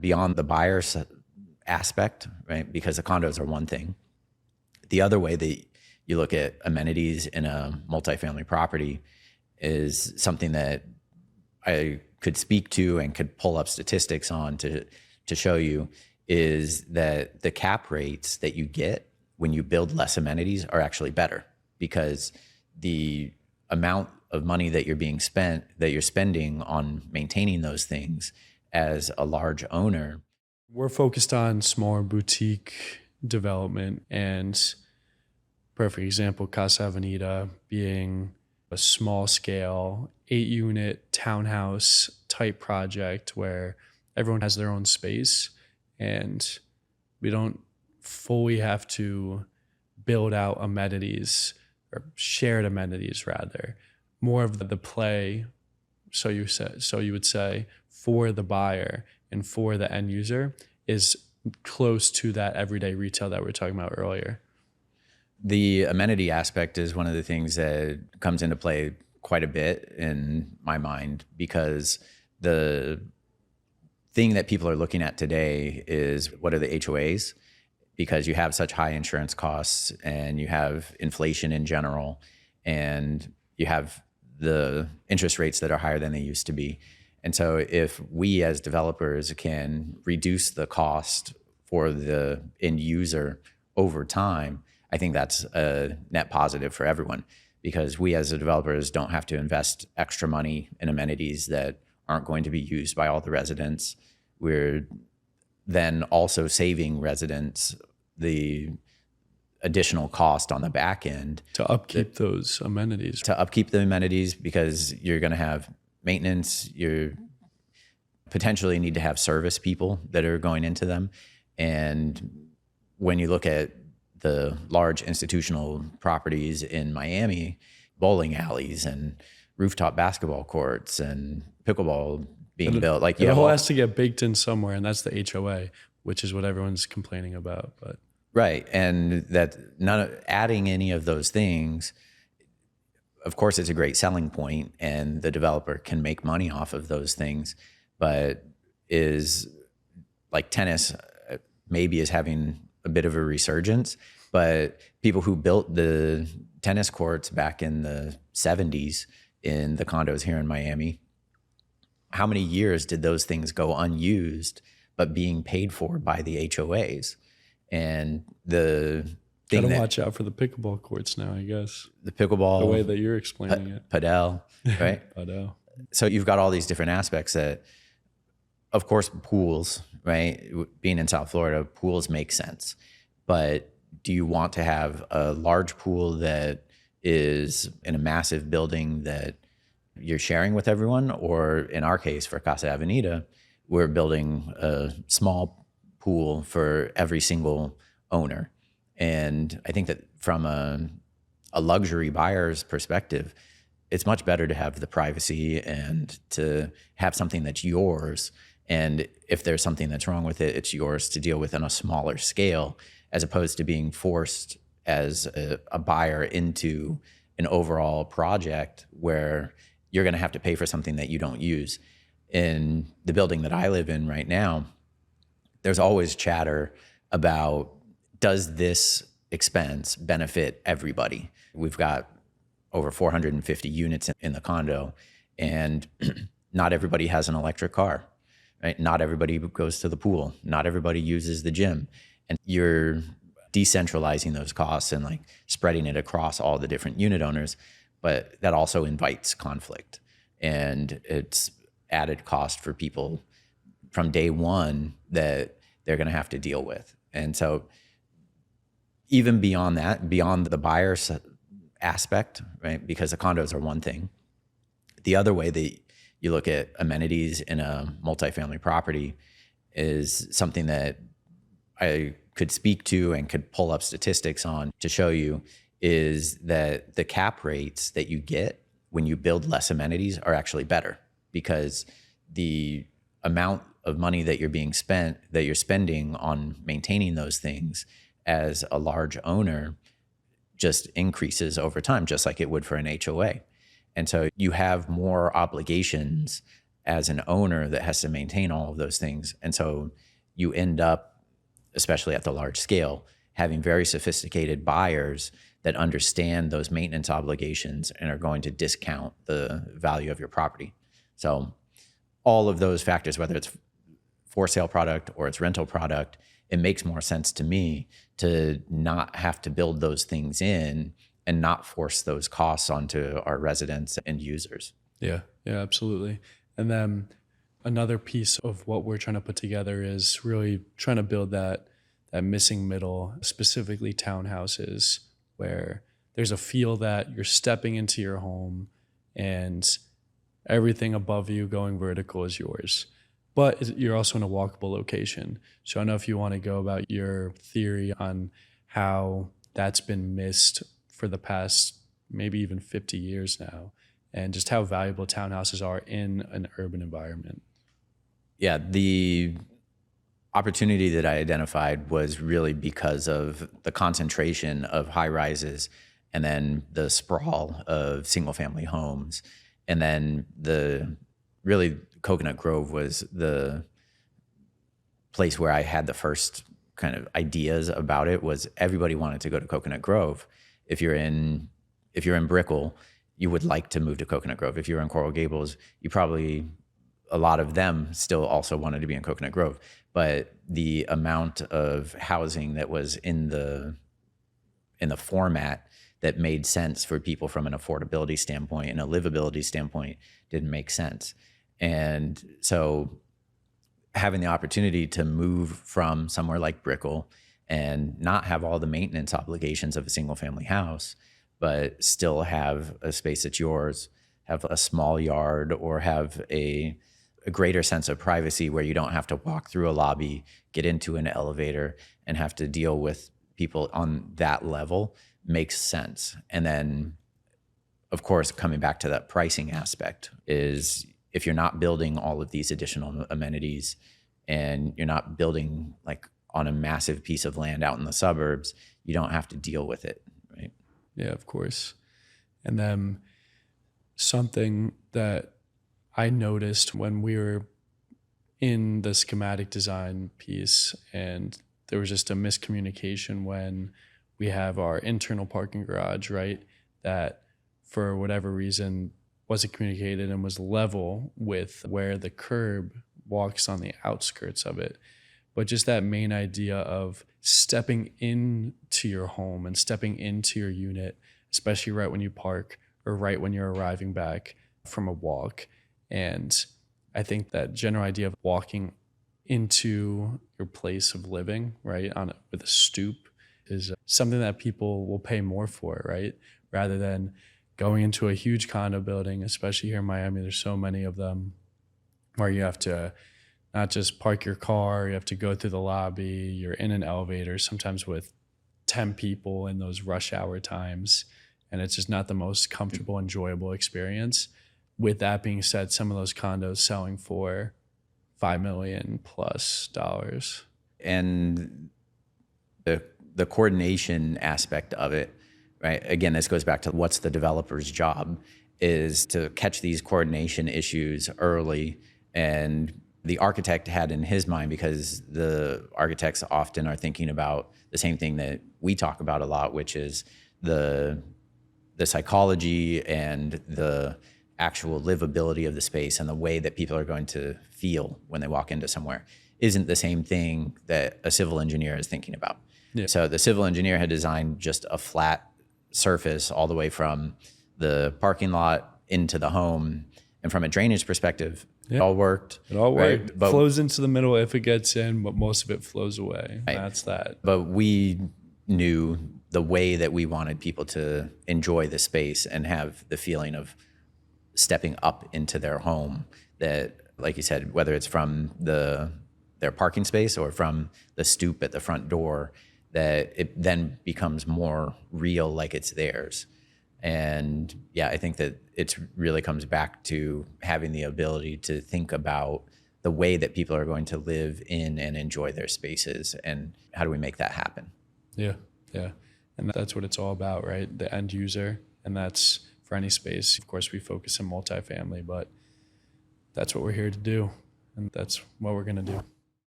beyond the buyer's aspect, right? Because the condos are one thing. The other way that you look at amenities in a multifamily property is something that I could speak to and could pull up statistics on to show you, is that the cap rates that you get when you build less amenities are actually better, because the amount of money that you're spending on maintaining those things as a large owner. We're focused on smaller boutique development, and perfect example, Casa Vanita being a small scale 8-unit townhouse type project where everyone has their own space and we don't fully have to build out amenities, or shared amenities rather. More of the play, so you would say, for the buyer and for the end user is close to that everyday retail that we were talking about earlier. The amenity aspect is one of the things that comes into play quite a bit in my mind, because the thing that people are looking at today is, what are the HOAs? Because you have such high insurance costs and you have inflation in general, and you have the interest rates that are higher than they used to be. And so if we as developers can reduce the cost for the end user over time, I think that's a net positive for everyone, because we as the developers don't have to invest extra money in amenities that aren't going to be used by all the residents. We're then also saving residents the additional cost on the back end to upkeep those amenities. To upkeep the amenities, because you're going to have maintenance, you potentially need to have service people that are going into them. And when you look at the large institutional properties in Miami, bowling alleys and rooftop basketball courts and pickleball being built, like it all has to get baked in somewhere, and that's the HOA, which is what everyone's complaining about. But right, and that adding any of those things, of course, it's a great selling point, and the developer can make money off of those things. But is like tennis maybe is having a bit of a resurgence, but people who built the tennis courts back in the 70s in the condos here in Miami, how many years did those things go unused but being paid for by the HOAs? And the thing gotta watch out for the pickleball courts now, I guess. The pickleball, the way that you're explaining it. Padel, right? Padel. So you've got all these different aspects that, of course, pools, right? Being in South Florida, pools make sense. But do you want to have a large pool that is in a massive building that you're sharing with everyone? Or in our case, for Casa Vanita, we're building a small pool for every single owner. And I think that from a luxury buyer's perspective, it's much better to have the privacy and to have something that's yours. And if there's something that's wrong with it, it's yours to deal with on a smaller scale, as opposed to being forced as a buyer into an overall project where you're going to have to pay for something that you don't use. In the building that I live in right now, there's always chatter about, does this expense benefit everybody? We've got over 450 units in the condo, and not everybody has an electric car, right? Not everybody goes to the pool. Not everybody uses the gym. And you're decentralizing those costs and like spreading it across all the different unit owners, but that also invites conflict, and it's added cost for people from day one that they're going to have to deal with. And so even beyond that, beyond the buyer's aspect, right? Because the condos are one thing. The other way that you look at amenities in a multifamily property is something that I could speak to and could pull up statistics on to show you, is that the cap rates that you get when you build less amenities are actually better, because the amount of money that you're spending on maintaining those things as a large owner just increases over time, just like it would for an HOA. And so you have more obligations as an owner that has to maintain all of those things. And so you end up, especially at the large scale, having very sophisticated buyers that understand those maintenance obligations and are going to discount the value of your property. So all of those factors, whether it's for sale product or it's rental product, it makes more sense to me to not have to build those things in and not force those costs onto our residents and users. Yeah, absolutely. And then another piece of what we're trying to put together is really trying to build that missing middle, specifically townhouses, where there's a feel that you're stepping into your home and everything above you going vertical is yours. But you're also in a walkable location. So I don't know if you want to go about your theory on how that's been missed for the past maybe even 50 years now, and just how valuable townhouses are in an urban environment. Yeah, the opportunity that I identified was really because of the concentration of high rises and then the sprawl of single family homes. And then Coconut Grove was the place where I had the first kind of ideas about it. Was everybody wanted to go to Coconut Grove. If you're in Brickell, you would like to move to Coconut Grove. If you're in Coral Gables, a lot of them still also wanted to be in Coconut Grove. But the amount of housing that was in the format that made sense for people from an affordability standpoint and a livability standpoint didn't make sense. And so having the opportunity to move from somewhere like Brickell and not have all the maintenance obligations of a single family house, but still have a space that's yours, have a small yard, or have a greater sense of privacy where you don't have to walk through a lobby, get into an elevator, and have to deal with people on that level makes sense. And then, of course, coming back to that pricing aspect is if you're not building all of these additional amenities and you're not building like on a massive piece of land out in the suburbs, you don't have to deal with it, right? Yeah, of course. And then something that I noticed when we were in the schematic design piece, and there was just a miscommunication when we have our internal parking garage, right? That for whatever reason wasn't communicated and was level with where the curb walks on the outskirts of it. But just that main idea of stepping into your home and stepping into your unit, especially right when you park or right when you're arriving back from a walk. And I think that general idea of walking into your place of living, right, with a stoop is something that people will pay more for, right? Rather than going into a huge condo building, especially here in Miami, there's so many of them where you have to not just park your car, you have to go through the lobby, you're in an elevator, sometimes with 10 people in those rush hour times, and it's just not the most comfortable, enjoyable experience. With that being said, some of those condos selling for $5 million plus. And the coordination aspect of it, right? Again, this goes back to what's the developer's job, is to catch these coordination issues early. And the architect had in his mind, because the architects often are thinking about the same thing that we talk about a lot, which is the psychology and the actual livability of the space and the way that people are going to feel when they walk into somewhere isn't the same thing that a civil engineer is thinking about. Yeah. So the civil engineer had designed just a flat surface all the way from the parking lot into the home. And from a drainage perspective, it all worked. It all worked. Right? But flows into the middle if it gets in, but most of it flows away. Right. That's that. But we knew the way that we wanted people to enjoy the space and have the feeling of stepping up into their home, that, like you said, whether it's from their parking space or from the stoop at the front door, that it then becomes more real, like it's theirs. And yeah, I think that it really comes back to having the ability to think about the way that people are going to live in and enjoy their spaces, and how do we make that happen? Yeah. And that's what it's all about, right? The end user. And that's for any space. Of course, we focus on multifamily, but that's what we're here to do, and that's what we're going to do.